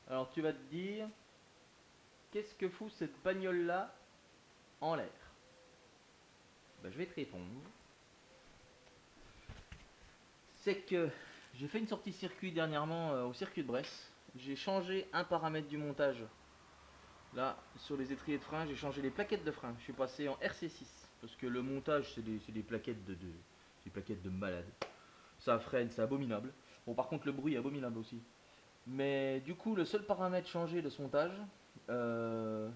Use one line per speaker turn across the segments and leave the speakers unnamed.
Alors tu vas te dire, qu'est-ce que fout cette bagnole-là en l'air? Ben, je vais te répondre. C'est que j'ai fait une sortie circuit dernièrement au circuit de Brest. J'ai changé un paramètre du montage. Là, sur les étriers de frein, j'ai changé les plaquettes de frein. Je suis passé en RC6. Parce que le montage, c'est des plaquettes des plaquettes de malade. Ça freine, c'est abominable. Bon, par contre, le bruit est abominable aussi. Mais du coup, le seul paramètre changé de ce montage, euh,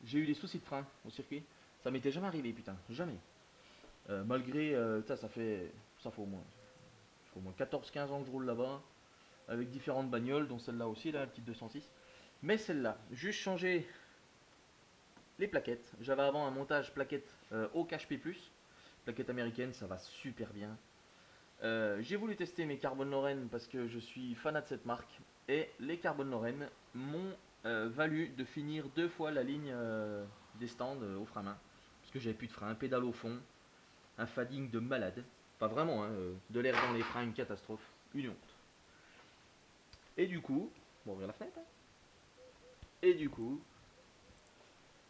j'ai eu des soucis de frein au circuit. Ça m'était jamais arrivé, putain, jamais. Malgré, ça fait au moins 14-15 ans que je roule là-bas, avec différentes bagnoles, dont celle-là aussi, là, la petite 206. Mais celle-là, juste changer les plaquettes. J'avais avant un montage plaquette Oak HP+, plaquette américaine, ça va super bien. J'ai voulu tester mes Carbon Lorraine parce que je suis fanat de cette marque. Et les Carbon Lorraine m'ont valu de finir deux fois la ligne des stands au frein main. Parce que j'avais plus de frein, pédale au fond, un fading de malade. Pas vraiment, hein, de l'air dans les freins, une catastrophe, une honte. Et du coup, bon, ouvrir la fenêtre. Hein. Et du coup,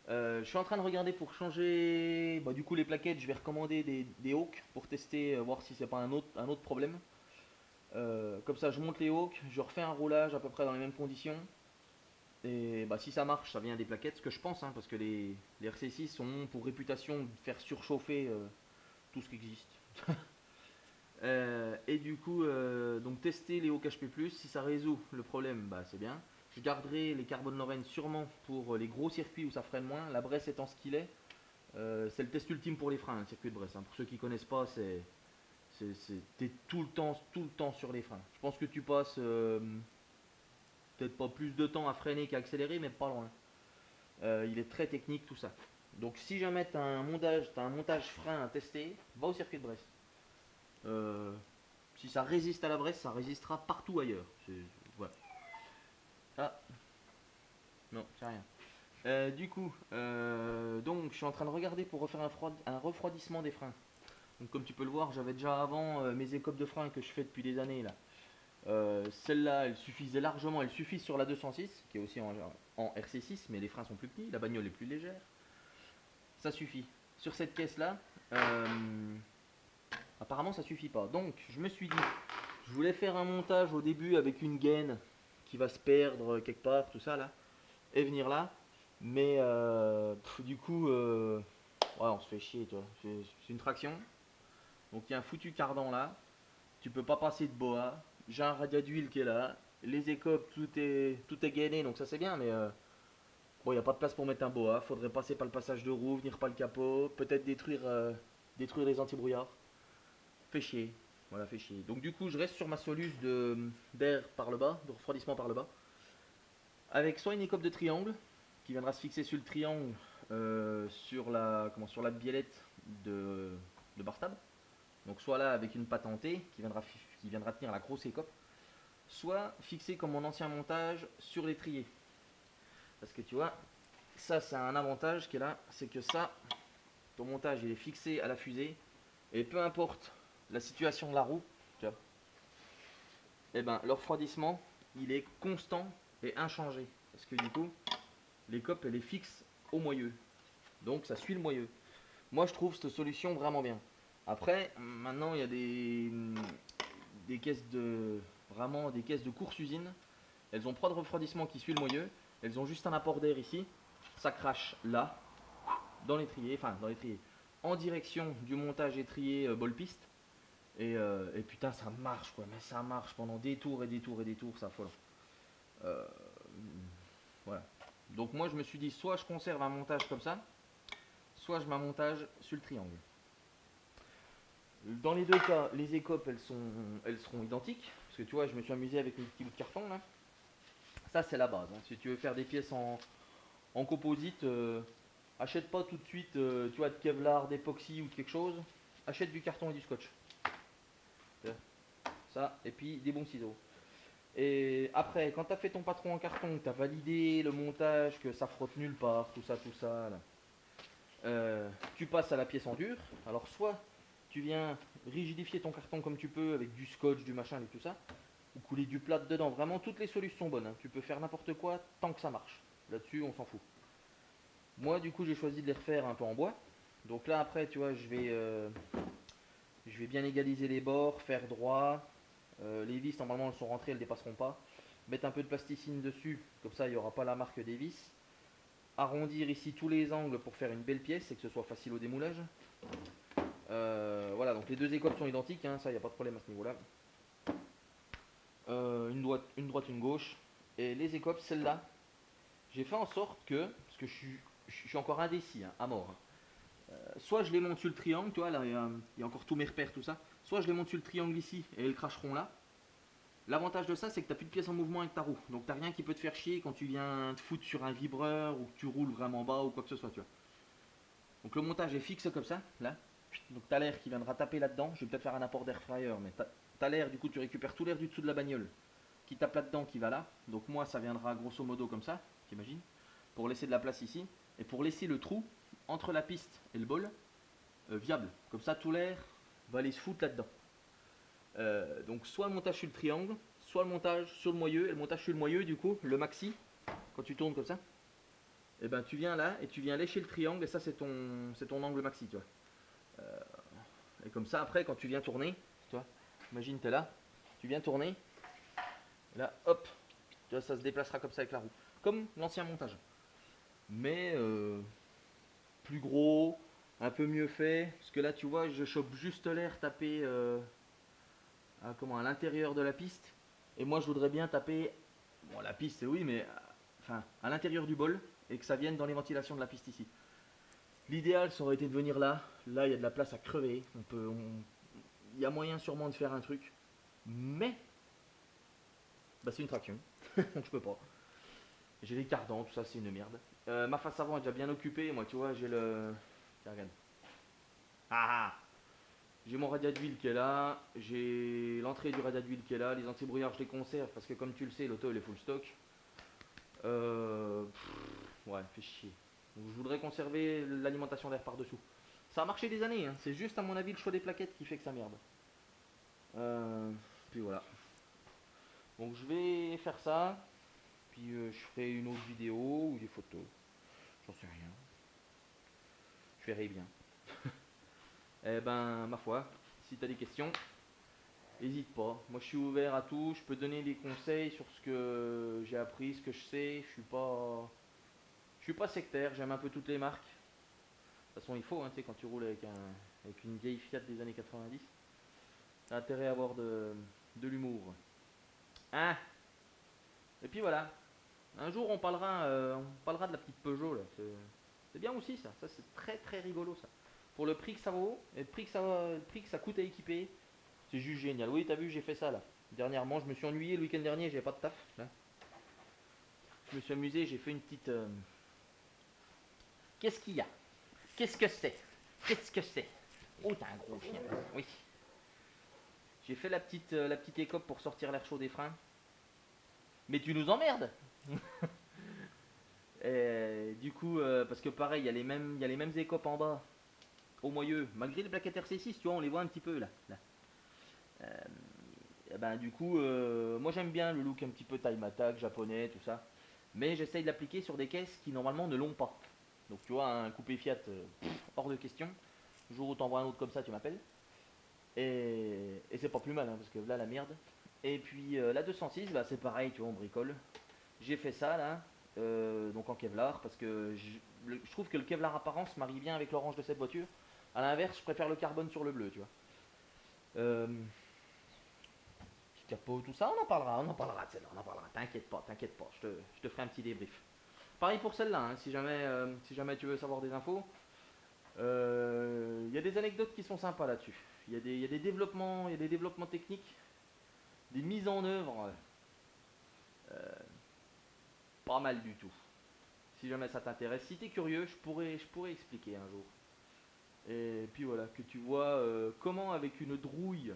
je suis en train de regarder pour changer du coup les plaquettes. Je vais recommander des Hawk pour tester, voir si c'est pas un autre problème. Comme ça, je monte les hawks, je refais un roulage à peu près dans les mêmes conditions. Et bah, si ça marche, ça vient des plaquettes, ce que je pense, hein, parce que les RC6 ont pour réputation de faire surchauffer tout ce qui existe. Et du coup, donc tester les hawks HP+, si ça résout le problème, bah, c'est bien. Je garderai les Carbon Lorraine sûrement pour les gros circuits où ça freine moins. La Bresse étant ce qu'il est, c'est le test ultime pour les freins, le circuit de Bresse. Hein. Pour ceux qui connaissent pas, t'es tout le temps sur les freins. Je pense que tu passes peut-être pas plus de temps à freiner qu'à accélérer, mais pas loin. Il est très technique tout ça. Donc si jamais t'as un montage frein à tester, va au circuit de Brest. Euh, Si ça résiste à la Brest, ça résistera partout ailleurs. Voilà. Ah, non, c'est rien. Du coup, donc je suis en train de regarder pour refaire un refroidissement des freins. Donc comme tu peux le voir, j'avais déjà avant mes écopes de frein que je fais depuis des années là. Celle-là, elle suffisait largement, elle suffit sur la 206, qui est aussi en RC6, mais les freins sont plus petits, la bagnole est plus légère. Ça suffit. Sur cette caisse-là, apparemment ça suffit pas. Donc je me suis dit, je voulais faire un montage au début avec une gaine qui va se perdre quelque part, tout ça là, et venir là. Mais du coup, ouais, on se fait chier, tu vois. C'est une traction. Donc il y a un foutu cardan là. Tu peux pas passer de boa. J'ai un radiat d'huile qui est là. Les écopes, tout est gainé, donc ça c'est bien, mais bon, il n'y a pas de place pour mettre un boa. Faudrait passer par le passage de roue, venir par le capot, peut-être détruire les antibrouillards. Fait chier. Voilà, fait chier. Donc du coup, je reste sur ma soluce d'air par le bas, de refroidissement par le bas, avec soit une écope de triangle qui viendra se fixer sur le triangle sur la biellette de Barstab. Donc soit là avec une patentée qui viendra tenir la grosse écope, soit fixé comme mon ancien montage sur l'étrier. Parce que tu vois, ça c'est un avantage qui est là, c'est que ça, ton montage il est fixé à la fusée, et peu importe la situation de la roue, tu vois, et ben le refroidissement il est constant et inchangé. Parce que du coup, l'écope elle est fixe au moyeu. Donc ça suit le moyeu. Moi je trouve cette solution vraiment bien. Après, maintenant il y a des caisses de vraiment des caisses de course usine. Elles ont pas de refroidissement qui suit le moyeu. Elles ont juste un apport d'air ici. Ça crache là, dans l'étrier, enfin dans l'étrier, en direction du montage étrier ball piste. Et putain, ça marche quoi, mais ça marche pendant des tours et des tours et des tours, ça affolant. Euh, voilà. Donc moi je me suis dit, soit je conserve un montage comme ça, soit je mets un montage sur le triangle. Dans les deux cas, les écopes elles seront identiques. Parce que tu vois, je me suis amusé avec mes petits bouts de carton là. Ça c'est la base. Hein. Si tu veux faire des pièces en composite, achète pas tout de suite tu vois, de Kevlar, d'époxy ou de quelque chose. Achète du carton et du scotch. Ça, et puis des bons ciseaux. Et après, quand tu as fait ton patron en carton, tu as validé le montage, que ça frotte nulle part, tout ça, là, tu passes à la pièce en dur. Alors, soit tu viens rigidifier ton carton comme tu peux avec du scotch, du machin et tout ça, ou couler du plat dedans. Vraiment, toutes les solutions sont bonnes, hein. Tu peux faire n'importe quoi tant que ça marche. Là-dessus, on s'en fout. Moi, du coup, j'ai choisi de les refaire un peu en bois. Donc là, après, tu vois, je vais bien égaliser les bords, faire droit. Les vis, normalement, elles sont rentrées, elles ne dépasseront pas. Mettre un peu de plasticine dessus, comme ça, il n'y aura pas la marque des vis. Arrondir ici tous les angles pour faire une belle pièce et que ce soit facile au démoulage. Voilà, donc les deux écopes sont identiques, hein, ça, il n'y a pas de problème à ce niveau-là. Une droite, une gauche. Et les écopes, celle-là, j'ai fait en sorte que, parce que je suis encore indécis, hein, à mort, hein. Soit je les monte sur le triangle, tu vois, là il y a encore tous mes repères, tout ça. Soit je les monte sur le triangle ici et elles cracheront là. L'avantage de ça, c'est que tu n'as plus de pièces en mouvement avec ta roue. Donc tu n'as rien qui peut te faire chier quand tu viens te foutre sur un vibreur ou que tu roules vraiment bas ou quoi que ce soit, tu vois. Donc le montage est fixe comme ça, là. Donc tu as l'air qui viendra taper là-dedans. Je vais peut-être faire un apport d'air fryer, mais tu as l'air, du coup tu récupères tout l'air du dessous de la bagnole qui tape là-dedans, qui va là. Donc moi ça viendra grosso modo comme ça, t'imagines, pour laisser de la place ici. Et pour laisser le trou entre la piste et le bol viable. Comme ça tout l'air va aller se foutre là-dedans. Donc soit le montage sur le triangle, soit le montage sur le moyeu. Et le montage sur le moyeu, du coup, le maxi, quand tu tournes comme ça, et ben tu viens là et tu viens lécher le triangle et ça c'est ton angle maxi, tu vois. Et comme ça après quand tu viens tourner, tu vois, imagine t'es là, tu viens tourner, et là hop, tu vois, ça se déplacera comme ça avec la roue, comme l'ancien montage. Mais plus gros, un peu mieux fait, parce que là tu vois je chope juste l'air tapé à l'intérieur de la piste. Et moi je voudrais bien taper, bon la piste oui, mais enfin à l'intérieur du bol et que ça vienne dans les ventilations de la piste ici. L'idéal ça aurait été de venir là. Là il y a de la place à crever. Il y a moyen sûrement de faire un truc, mais bah, c'est une traction, donc je peux pas. J'ai les cardans, tout ça c'est une merde. Ma face avant est déjà bien occupée. Moi tu vois j'ai le, tiens, regarde. Ah, j'ai mon radiat d'huile qui est là, j'ai l'entrée du radiat d'huile qui est là, les antibrouillards je les conserve parce que comme tu le sais l'auto elle est full stock. Ouais, fait chier. Donc, je voudrais conserver l'alimentation d'air par-dessous. Ça a marché des années, hein. C'est juste à mon avis le choix des plaquettes qui fait que ça merde. Euh, Puis voilà. Donc je vais faire ça, puis je ferai une autre vidéo ou des photos. J'en sais rien. Je verrai bien. Eh ben, ma foi, si t'as des questions, n'hésite pas. Moi je suis ouvert à tout, je peux donner des conseils sur ce que j'ai appris, ce que je sais. Je suis pas sectaire, j'aime un peu toutes les marques. De toute façon, il faut, hein, tu sais, quand tu roules avec une vieille Fiat des années 90, t'as intérêt à avoir de l'humour. Hein. Et puis voilà. Un jour, on parlera de la petite Peugeot, là. C'est bien aussi, ça. Ça, c'est très très rigolo, ça. Pour le prix que ça vaut, et le prix que ça coûte à équiper, c'est juste génial. Oui, t'as vu, j'ai fait ça, là. Dernièrement, je me suis ennuyé le week-end dernier, j'avais pas de taf, là. Je me suis amusé, j'ai fait une petite... Qu'est-ce qu'il y a? Qu'est-ce que c'est? Qu'est-ce que c'est? Oh, t'as un gros chien. Oui. J'ai fait la petite écope pour sortir l'air chaud des freins. Mais tu nous emmerdes. Et du coup, parce que pareil, il y a les mêmes écopes en bas, au moyeu, malgré les plaquettes RC6, tu vois, on les voit un petit peu là. Euh, et ben, du coup, moi j'aime bien le look un petit peu time attack, japonais, tout ça. Mais j'essaye de l'appliquer sur des caisses qui normalement ne l'ont pas. Donc tu vois, un coupé Fiat, hors de question. Le jour où t'envoies un autre comme ça, tu m'appelles. Et c'est pas plus mal, hein, parce que là, la merde. Et puis la 206, bah, c'est pareil, tu vois, on bricole. J'ai fait ça là, donc en Kevlar, parce que je trouve que le Kevlar apparence marie bien avec l'orange de cette voiture. A l'inverse, je préfère le carbone sur le bleu, tu vois. Euh, Petit capot, tout ça, on en parlera de celle-là, on en parlera. T'inquiète pas, je te ferai un petit débrief. Pareil pour celle-là, hein, si jamais tu veux savoir des infos. Il y a des anecdotes qui sont sympas là-dessus. Il y a des développements techniques, des mises en œuvre pas mal du tout. Si jamais ça t'intéresse, si t'es curieux, je pourrais expliquer un jour. Et puis voilà, que tu vois comment avec une drouille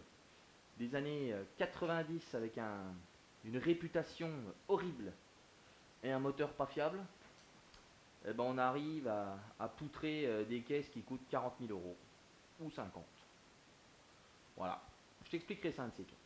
des années 90 avec une réputation horrible et un moteur pas fiable, eh ben on arrive à poutrer des caisses qui coûtent 40 000 euros ou 50. Voilà, je t'expliquerai ça un de ces quatre.